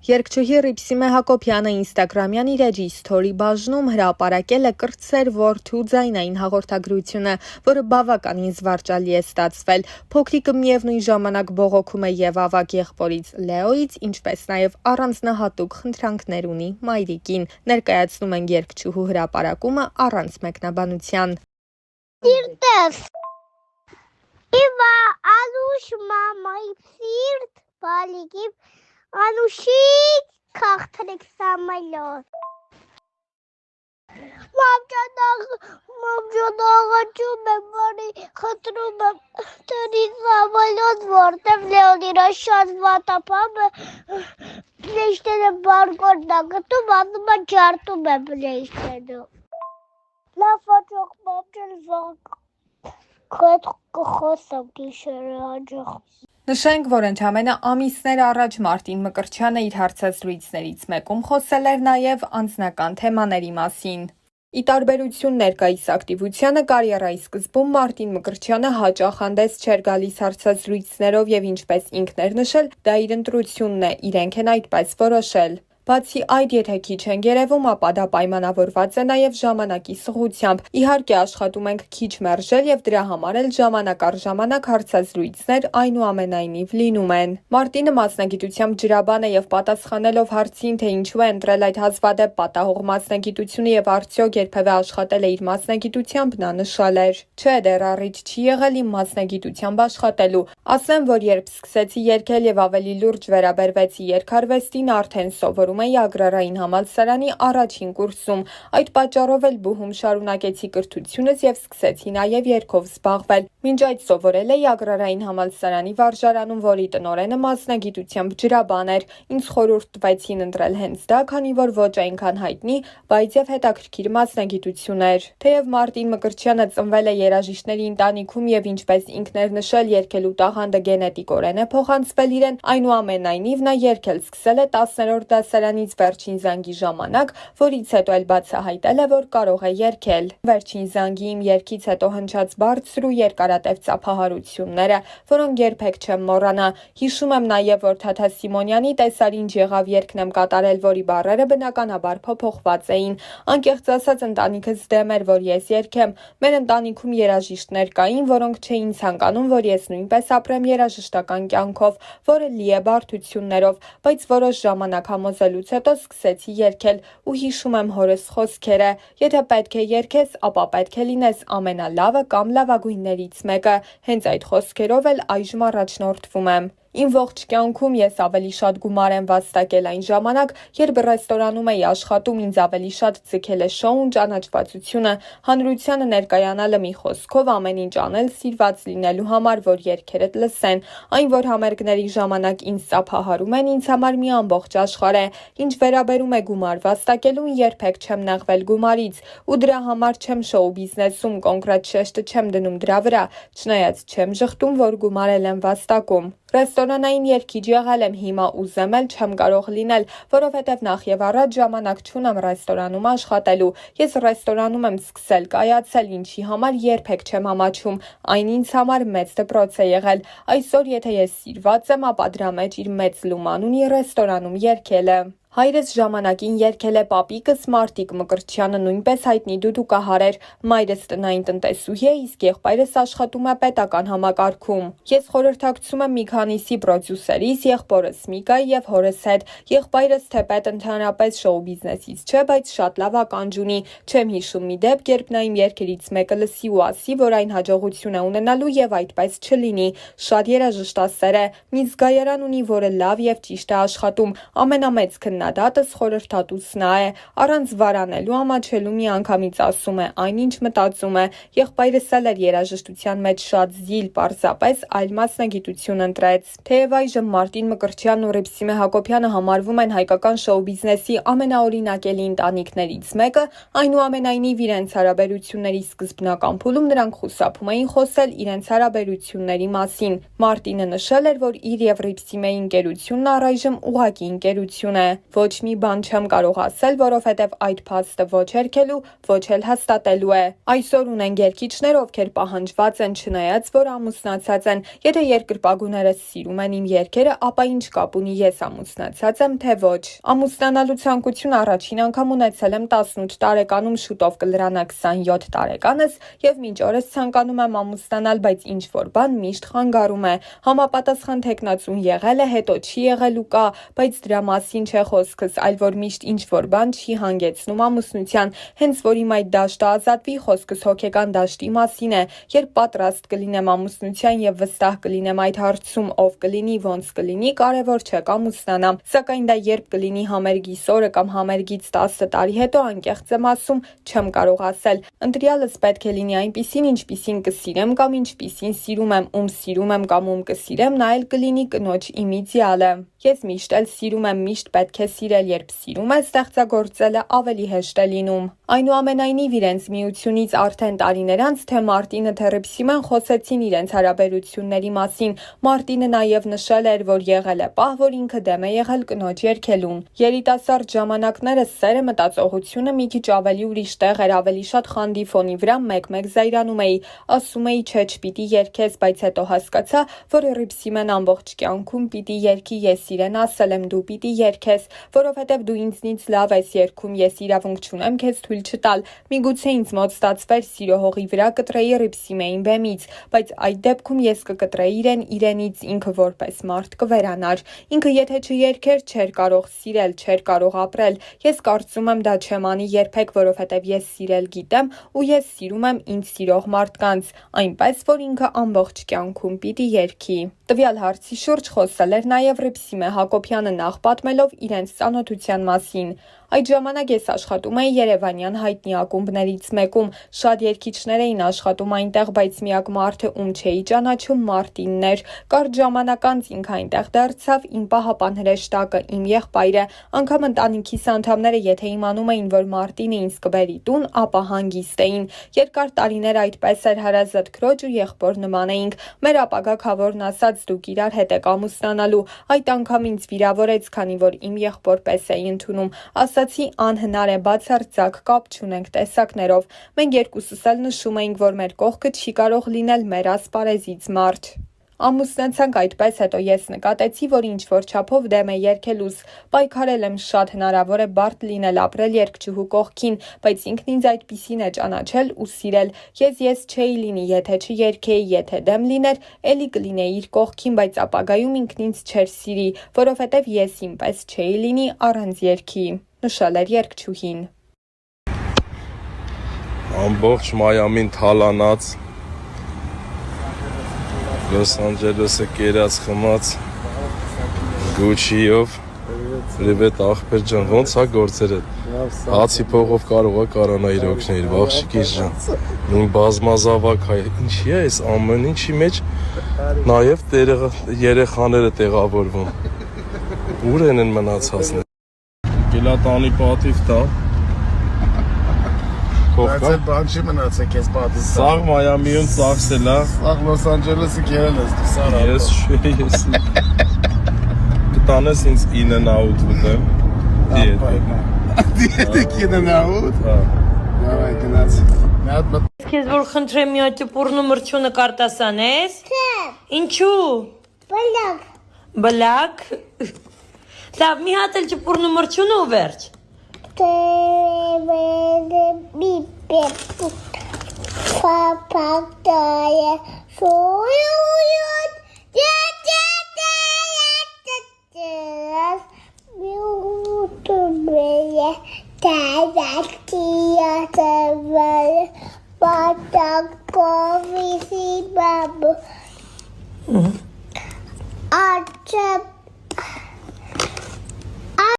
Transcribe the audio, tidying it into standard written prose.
Երգչուհի Ռիփսիմե Հակոբյանը ինստագրամյան իր էջի սթորի բաժնում հրապարակել է կրտսեր որդու ձայնային հաղորդագրությունը, որը բավականին զվարճալի է ստացվել։ Փոքրիկը միևնույն ժամանակ բողոքում է եւ ավագ եղբորից Լեոից, ինչպես նաեւ առանձնահատուկ խնդրանքներ ունի մայրիկին։ Ներկայացնում են երգչուհու հրապարակումը առանց մեկնաբանության։ Անուշիկ քաղցրեք սամալոտ Մամջան աղաչում եմ, որի խնդրում եմ տնից սամալոտ, որտև Լեոնիրա շատ վատապամ է պլեյշտերը բարգորն ագտում, ասում է ջարտում է պլեյշտերը Լավ հաջող մամջան վաղ կխոսամ գիշերը հաջող Նշենք, որ ընդամենը ամիսներ առաջ Մարտին Մկրտչյանը իր հարցազրույցներից մեկում խոսել էր նաև անձնական թեմաների մասին։ Ի տարբերություն ներկայիս ակտիվությանը, կարիերայի սկզբում Մարտին Մկրտչյանը հաճախ հանդես չէր գալիս հարցազրույցներով եւ ինչպես ինքն էր նշել, դա իր ընտրությունն է, իրենք են այդպես որոշել։ Բացի այդ, եթե քիչ են երևում, ապա դա պայմանավորված է նաև ժամանակի սղությամբ։ Իհարկե, աշխատում ենք քիչ մերժել եւ դրա համար էլ ժամանակ առ ժամանակ հարցազրույցներ այնուամենայնիվ լինում են։ Մարտինը մասնագիտությամբ ջրաբան է եւ պատասխանելով հարցին, թե ինչու է ընտրել այդ հազվադեպ պատահող մասնագիտությունը եւ արդյոք երբևէ աշխատել է իր մասնագիտությամբ, նա նշել էր. Չէ, դեռ առիթ չի եղել իմ մասնագիտությամբ աշխատելու։ Ասեմ, որ երբ սկսեցի երգել եւ ավելի լուրջ վերաբերվեցի երգարվեստին, արդեն սովորում էի Ագրարային համալսարանի առաջին կուրսում։ Այդ պատճառով էլ բուհում շարունակեցի կրթությունս եւ սկսեցի նաեւ երգով զբաղվել։ Մինչ այդ սովորել էի Ագրարային համալսարանի վարժարանում, որի տնօրենը մասնագիտությամբ ջրաբան էր։ Ինձ խորհուրդ տվեցին ընտրել հենց դա, քանի որ ոչ այնքան հայտնի, բայց եւ հետաքրքիր մասնագիտություն էր։ Թեև Մարտին Մկրտչյանը ծնվել է երաժիշտների ընտանիքում եւ ինչպես ինքն էր նշել, երգելու տաղանդը գենետիկորեն է փոխանցվել իրեն, այնուամենայնիվ նա երգել սկսել է 10-րդ դասարանից վերջին զանգի ժամանակ, որից հետո էլ բացահայտել է, որ կարող է երգել։ Վերջին զանգի իմ երգից հետո հնչած բարձր ու երկարատև ծափահարությունները, որոնք երբեք չեմ մոռանա։ Հիշում եմ նաև, որ Թաթա Սիմոնյանի «Տեսար ինչ եղավ» երգն եմ կատարել, որի բառերը բնականաբար փոփոխված էին։ Անկեղծ ասած, ընտանիքս դեմ էր, որ ես երգեմ։ Մեր ընտանիքում երաժիշտներ կային, որոնք չէին ցանկանում, որ ես նույնպես ապրեմ երաժշտական կյանքով, որը լի է բարդություններով, բայց որոշ ժամանակ համոզելուց հետո սկսեցի երգել ու հիշում եմ հորս խոսքերը. եթե պետք է երգես, ապա պետք է լինես ամենալավը կամ լավագույններից մեկը։ Հենց այդ խոսքերով էլ այժմ առաջնորդվում եմ։ Իմ ողջ կյանքում ես ավելի շատ գումար եմ վաստակել այն ժամանակ, երբ ռեստորանում էի աշխատում, ինձ ավելի շատ ձգել է շոուն, ճանաչվածությունը, հանրությանը ներկայանալը, մի խոսքով ամեն ինչ անել սիրված լինելու համար, որ երգերդ լսեն։ Այն, որ համերգների ժամանակ ինձ ծափահարում են, ինձ համար մի ամբողջ աշխարհ է։ Ինչ վերաբերում է գումար վաստակելուն, երբեք չեմ նեղվել գումարից, ու դրա համար չեմ շոու բիզնեսում կոնկրետ շեշտը չեմ դնում դրա վրա, չնայած չեմ ժխտում, որ գումար եմ վաստակում։ Ռեստորանային երգիչ եղել եմ, հիմա ուզեմ էլ չեմ կարող լինել, որովհետև նախ եւ առաջ ժամանակ չունեմ ռեստորանում աշխատելու։ Ես ռեստորանում եմ սկսել կայացել, ինչի համար երբեք չեմ ամաչում։ Այն ինձ համար մեծ դպրոց է եղել։ Այսօր եթե ես սիրված եմ, ապա դրա մեջ իր մեծ լուման ունի ռեստորանում երգելը։ Հայրս ժամանակին երգել է պապիկս Մարտիկ Մկրտչյանը, նույնպես հայտնի դուդուկահար էր։ Մայրս տնային տնտեսուհի է, իսկ եղբայրս աշխատում է պետական համակարգում։ Ես խորհրդակցում եմ մի քանիսի պրոդյուսերից, եղբորս Միկայի եւ հորս հետ։ Եղբայրս թեպետ ընդհանրապես շոու բիզնեսից չէ, բայց շատ լավ ականջ ունի։ Չեմ հիշում մի դեպք, երբ նա իմ երգերից մեկը լսի ու ասի, որ այն հաջողություն է ունենալու եւ այդպես չլինի։ Շատ երաժշտասեր է, մի զգայարան ունի, որը լավ եւ ճիշտ է աշխատում։ Ամենամեծ քննադատս խորհրդատուց նա է, առանց վարանելու ամաչելու միանգամից ասում է այն, ինչ մտածում է։ Եղբայրս էլ էր երաժշտության մեջ շատ զիլ, պարզապես այլ մասնագիտություն ընտրեց։ Թեև այժմ Մարտին Մկրտչյանն ու Ռիփսիմե Հակոբյանը համարվում են հայկական շոու բիզնեսի ամենաօրինակելի ընտանիքներից մեկը, այնուամենայնիվ իրենց հարաբերությունների սկզբնական փուլում նրանք խուսափում էին խոսել իրենց հարաբերությունների մասին։ Մարտինը նշել էր, որ իր եւ Ռիփսիմեի ընկերությունն առայժմ ուղղակի ընկերություն է։ ոչ մի բան չեմ կարող ասել, որովհետև այդ փաստը ոչ հերքելու, ոչ էլ հաստատելու է։ Այսօր ունենք երգիչներ, ովքեր պահանջված են, չնայած որ ամուսնացած են։ Եթե երկրպագուները սիրում են իմ երգերը, ապա ինչ կապ ունի ես ամուսնացած եմ, թե ոչ։ Ամուսնանալու ցանկություն առաջին անգամ ունեցել եմ 18 տարեկանում, շուտով կլրանա 27 տարեկանս եւ մինչ օրս ցանկանում եմ ամուսնանալ, բայց ինչ որ բան միշտ խանգարում է։ Համապատասխան թեկնածուն եղել է, հետո չի եղելու կա, բայց դրա մասին չէ խոսքս, այլ որ միշտ ինչ որ բան չի հանգեցնում ամուսնության, հենց որ իմ այդ դաշտը ազատվի, խոսքս հոգեկան դաշտի մասին է, երբ պատրաստ կլինեմ ամուսնության եւ վստահ կլինեմ այդ հարցում ով կլինի, ոնց կլինի, կարեւոր չէ կամուսնանամ, սակայն դա երբ կլինի համերգիս օրը կամ համերգից 10 տարի հետո անկեղծ եմ ասում, չեմ կարող ասել։ Ընտրյալս պետք է լինի այնպիսին, ինչպիսին կսիրեմ կամ ինչպիսին սիրում եմ, ում սիրում եմ կամ ում կսիրեմ, նա էլ կլինի կնոջ իմ իդեալը։ Ես միշտ էլ սիրում եմ, միշտ պետք է սիրել, երբ սիրում ես, ստեղծագործելը ավելի հեշտ է լինում։ Այնուամենայնիվ իրենց միությունից արդեն տարիներ անց թե Մարտինը թե Ռիփսիմեն խոսեցին իրենց հարաբերությունների մասին։ Մարտինը նաև նշել էր, որ եղել է պահ, որ ինքը դեմ է եղել կնոջ երգելուն։ Երիտասարդ ժամանակներս սերը մտածողությունը մի քիչ ավելի ուրիշ տեղ էր, ավելի շատ խանդի ֆոնի վրա մեկ-մեկ զայրանում էի, ասում էի չէ չպիտի երգես, բայց հետո հասկացա, որ Ռիփսիմեն ամբողջ կյանքում պիտի երգի, ես իրեն ասել եմ դու պիտի երգես, որովհետև դու ինձնից լավ ես երգում, ես իրավունք չունեմ քեզ թույլ չտալ։ Միգուցե ինձ մոտ ստացվեր սիրո հողի վրա կտրեի Ռիփսիմեին բեմից, բայց այդ դեպքում ես կկտրեի իրեն իրենից, ինքը որպես մարդ կվերանար։ Ինքը եթե չերգեր, չէր կարող սիրել, չէր կարող ապրել։ Ես կարծում եմ դա չեմ անի երբեք, որովհետև ես սիրել գիտեմ ու ես սիրում եմ ինձ սիրող մարդկանց, այնպես որ ինքը ամբողջ կյանքում պիտի երգի։ Տվյալ հարցի շուրջ խոսել էր նաև Ռիփսիմե Հակոբյանը նախ պատմելով իրենց ծանոթության մասին։ Այդ ժամանակ ես աշխատում էի Երևանյան հայտնի ակումբներից մեկում, շատ երգիչներ էին աշխատում այնտեղ, բայց միակ մարդը ում չէի ճանաչում Մարտինն էր։ Կարճ ժամանակ անց ինքը այնտեղ դարձավ իմ պահապան հրեշտակը, իմ եղբայրը, անգամ ընտանիքիս անդամները եթե իմանում էին, որ Մարտինը ինձ կբերի տուն, ապա հանգիստ էին։ Երկար տարիներ այդպես էր հարազատ քրոջ ու եղբոր նման էինք։ Մեր ապագա քավորն ասաց դուք իրար հետ եք ամուսնանալու, այդ անգամ ինձ վիրավորեց, քանի որ իմ եղբոր պես էի ընդունում, ասացի անհնար է, բացարձակ կապ չունենք տեսակներով։ Մենք երկուսս էլ նշում էինք, որ մեր կողքը չի կարող լինել մեր ասպարեզից մարդ։ Ամուսնացանք այդպես, հետո ես նկատեցի, որ ինչ որ չափով դեմ է երգելուս, պայքարել եմ շատ, հնարավոր է բարդ լինել ապրել երգչուհու կողքին, բայց ինքն ինձ այդպիսին է ճանաչել ու սիրել։ Ես չէի լինի, եթե չերգեի, եթե դեմ լիներ, էլի կլինեի իր կողքին, բայց ապագայում ինքն ինձ չէր սիրի, որովհետև ես ինպես չէի լինի առանց երգի, նշել էր երգչուհին։ Ամբողջ Մայամին թալանած, Լոս Անջելեսը կերած խմած, Գուչիով, Պրիվետ աղբեր ջան, ոնց է գործերը, հացի փողով կարող է կարանայիր օգնել, բաղշիկիս ջան, նույն բազմազավակ հայ, ինչի է այս ամեն ինչի մեջ, նաև երեխաները տեղավորվում, ուր են մնացածներ, գելատանի պատիվ տա, Բայց այդ բան չի մնացել քեզ պատից։ Սաղ Մայամիում ծախսել է։ Սաղ Լոս Անջելեսը կերել ես դու սարա։ Ես չէ, ես կտանես ինձ in-and-out ուտեմ։ Դիետիկ in-and-out։ Հա։ Դավայ գնաց։ Մի հատ մտ։ Քեզ որ խնդրեմ մի հատ պուրնու մրցունը կարտասանես։ Չէ, Ինչու։ բլակ, Բլակ։ Լավ, մի հատ էլ ճպուրնու մրցունը ու վերջ։ Պապակտայը շոյոյոտ, միութուբրեյը, տազակտիա տավալը, պատակովիսի բաբու, աչապ